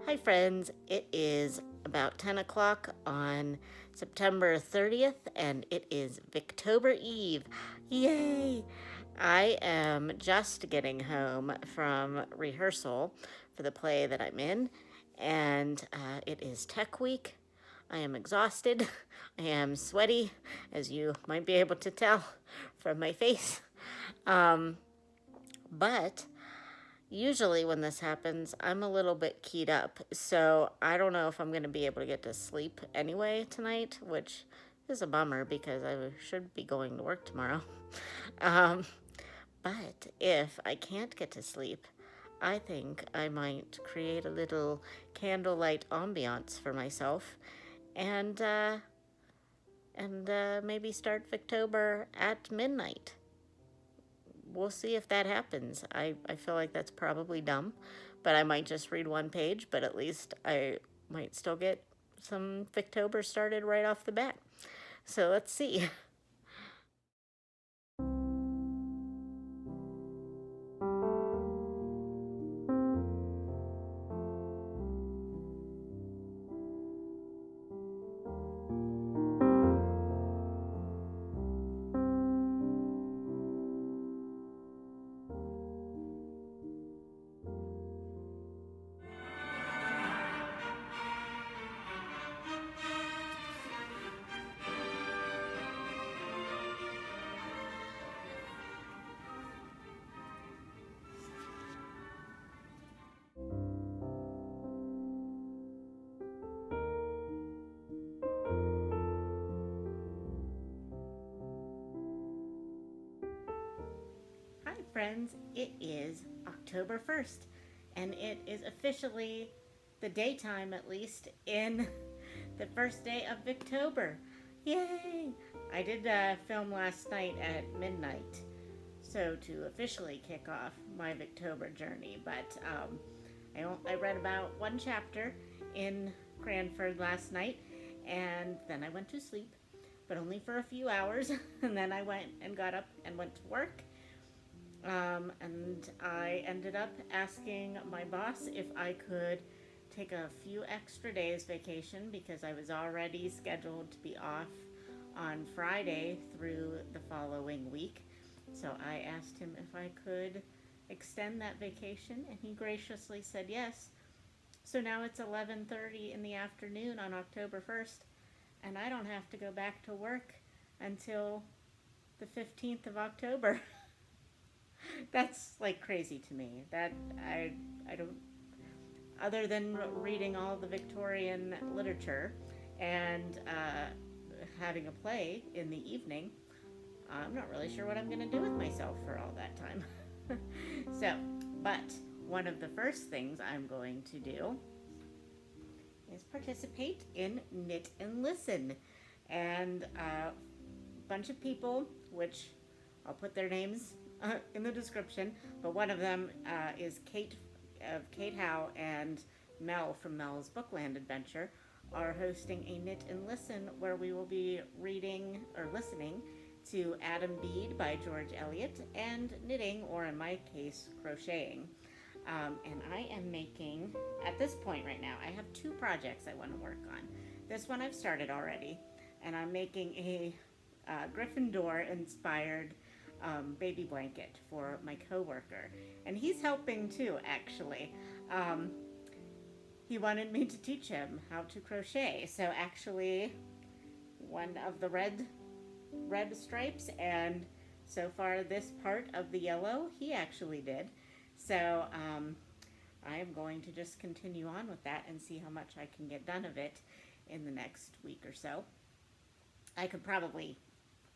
Hi, friends. It is about 10 o'clock on September 30th, and it is Victober Eve. Yay! I am just getting home from rehearsal for the play that I'm in, and it is Tech Week. I am exhausted. I am sweaty, as you might be able to tell from my face. But usually when this happens, I'm a little bit keyed up, so I don't know if I'm going to be able to get to sleep anyway tonight, which is a bummer because I should be going to work tomorrow. Um, but if I can't get to sleep, I think I might create a little candlelight ambiance for myself and maybe start Victober at midnight. We'll see if that happens. I feel like that's probably dumb, but I might just read one page, but at least I might still get some Victober started right off the bat. So let's see. Hi, friends. It is October 1st, and it is officially the daytime, at least, in the first day of Victober. Yay! I did film last night at midnight, so to officially kick off my Victober journey. But I read about one chapter in Cranford last night, and then I went to sleep, but only for a few hours. And then I went and got up and went to work. And I ended up asking my boss if I could take a few extra days vacation because I was already scheduled to be off on Friday through the following week. So I asked him if I could extend that vacation, and he graciously said yes. So now it's 11:30 in the afternoon on October 1st, and I don't have to go back to work until the 15th of October. That's like crazy to me. That I don't, other than reading all the Victorian literature and having a play in the evening, I'm not really sure what I'm going to do with myself for all that time. So, but one of the first things I'm going to do is participate in Knit and Listen. And a bunch of people, which I'll put their names in the description, but one of them is Kate of Kate Howe, and Mel from Mel's Bookland Adventure are hosting a Knit and Listen where we will be reading or listening to Adam Bede by George Eliot and knitting, or in my case, crocheting. And I am making, at this point right now, I have two projects I want to work on. This one I've started already, and I'm making a Gryffindor inspired baby blanket for my coworker, and he's helping too. Actually, he wanted me to teach him how to crochet. So actually, one of the red stripes, and so far this part of the yellow he actually did. So I am going to just continue on with that and see how much I can get done of it in the next week or so.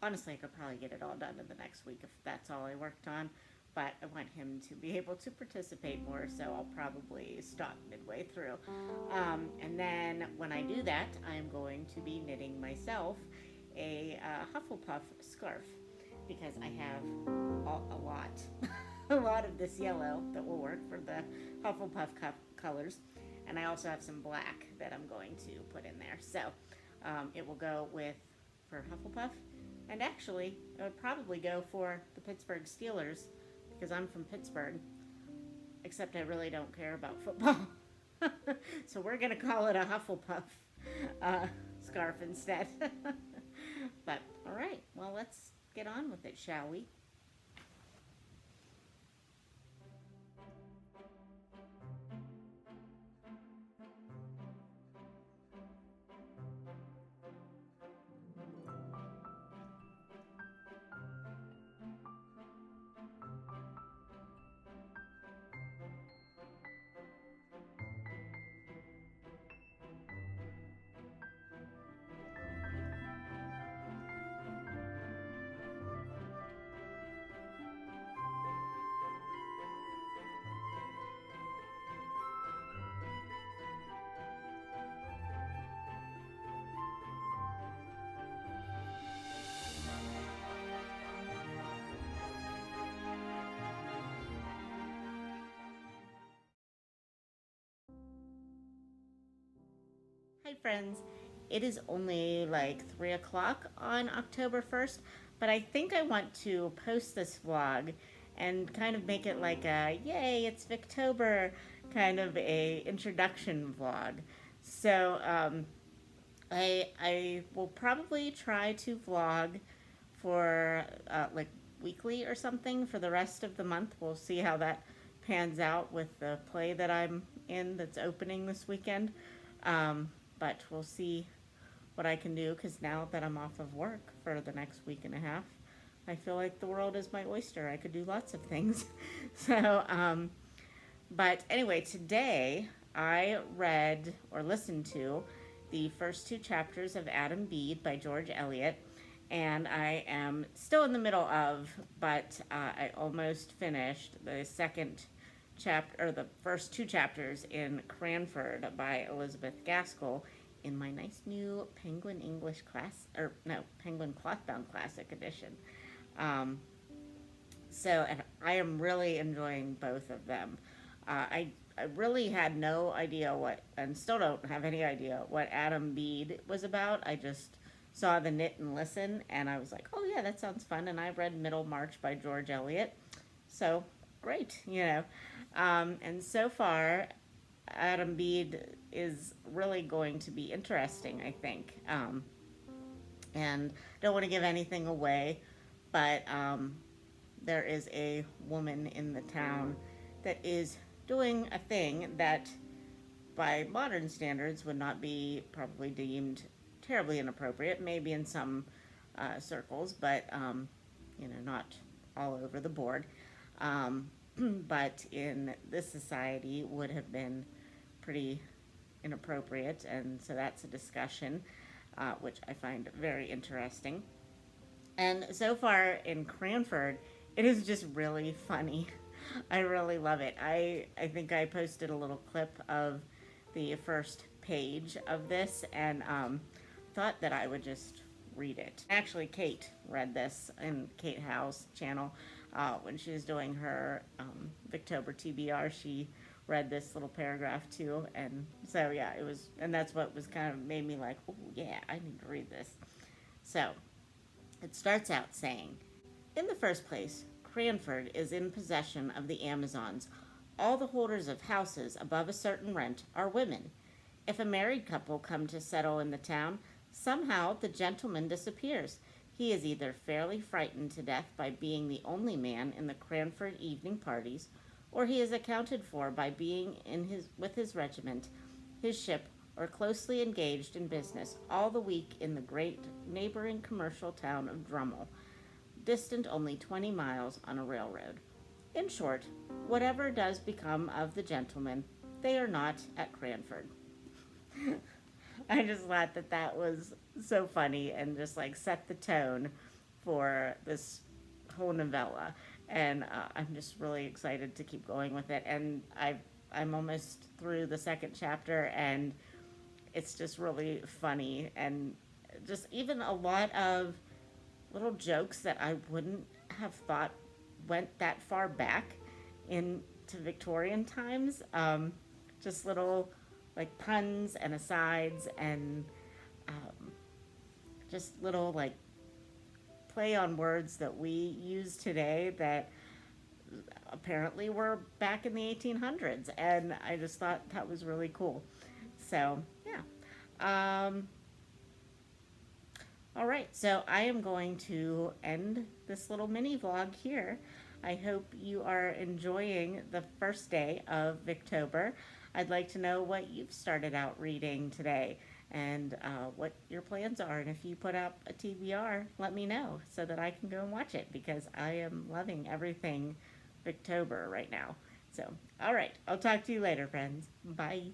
Honestly, I could probably get it all done in the next week if that's all I worked on, but I want him to be able to participate more, so I'll probably stop midway through. And then when I do that, I'm going to be knitting myself a Hufflepuff scarf because I have a lot, a lot of this yellow that will work for the Hufflepuff colors, and I also have some black that I'm going to put in there. So it will go for Hufflepuff. And actually, it would probably go for the Pittsburgh Steelers because I'm from Pittsburgh, except I really don't care about football. So we're going to call it a Hufflepuff uh, scarf instead. But all right, well, let's get on with it, shall we? Hi, friends. It is only like 3 o'clock on October 1st, but I think I want to post this vlog and kind of make it like a yay, it's Victober kind of a introduction vlog. So, I will probably try to vlog for like weekly or something for the rest of the month. We'll see how that pans out with the play that I'm in that's opening this weekend. Um, but we'll see what I can do because now that I'm off of work for the next week and a half, I feel like the world is my oyster. I could do lots of things. So, but anyway, today I read or listened to the first two chapters of Adam Bede by George Eliot, and I am still in the middle of, but I almost finished the second chapter, or the first two chapters in Cranford by Elizabeth Gaskell in my nice new Penguin English class, or no, Penguin Clothbound Classic edition. Um, and I am really enjoying both of them. I really had no idea what, and still don't have any idea what Adam Bede was about. I just saw the Knit and Listen, and I was like, oh yeah, that sounds fun. And I read Middlemarch by George Eliot, so great, you know. And so far, Adam Bede is really going to be interesting, I think. And don't want to give anything away, but there is a woman in the town that is doing a thing that by modern standards would not be probably deemed terribly inappropriate, maybe in some circles, but you know, not all over the board. Um, but in this society would have been pretty inappropriate, and so that's a discussion which I find very interesting. And so far in Cranford, it is just really funny. I really love it. I think I posted a little clip of the first page of this and thought that I would just read it. Actually, Kate read this in Kate Howe's channel when she was doing her Victober TBR. She read this little paragraph too, and so yeah, it was, and that's what was kind of made me like, oh yeah, I need to read this. So it starts out saying, in the first place, Cranford is in possession of the Amazons. All the holders of houses above a certain rent are women. If a married couple come to settle in the town, somehow the gentleman disappears. He is either fairly frightened to death by being the only man in the Cranford evening parties, or he is accounted for by being with his regiment, his ship, or closely engaged in business all the week in the great neighboring commercial town of Drummle, distant only 20 miles on a railroad. In short, whatever does become of the gentlemen, they are not at Cranford. I just thought that that was so funny and just like set the tone for this whole novella. And I'm just really excited to keep going with it. And I'm almost through the second chapter, and it's just really funny, and just even a lot of little jokes that I wouldn't have thought went that far back into Victorian times. Just little like puns and asides, and just little like play on words that we use today that apparently we're back in the 1800s, and I just thought that was really cool. So, yeah. Um, all right, so I am going to end this little mini vlog here. I hope you are enjoying the first day of Victober. I'd like to know what you've started out reading today and what your plans are. And if you put up a TBR, let me know so that I can go and watch it because I am loving everything Victober right now. So, all right, I'll talk to you later, friends. Bye.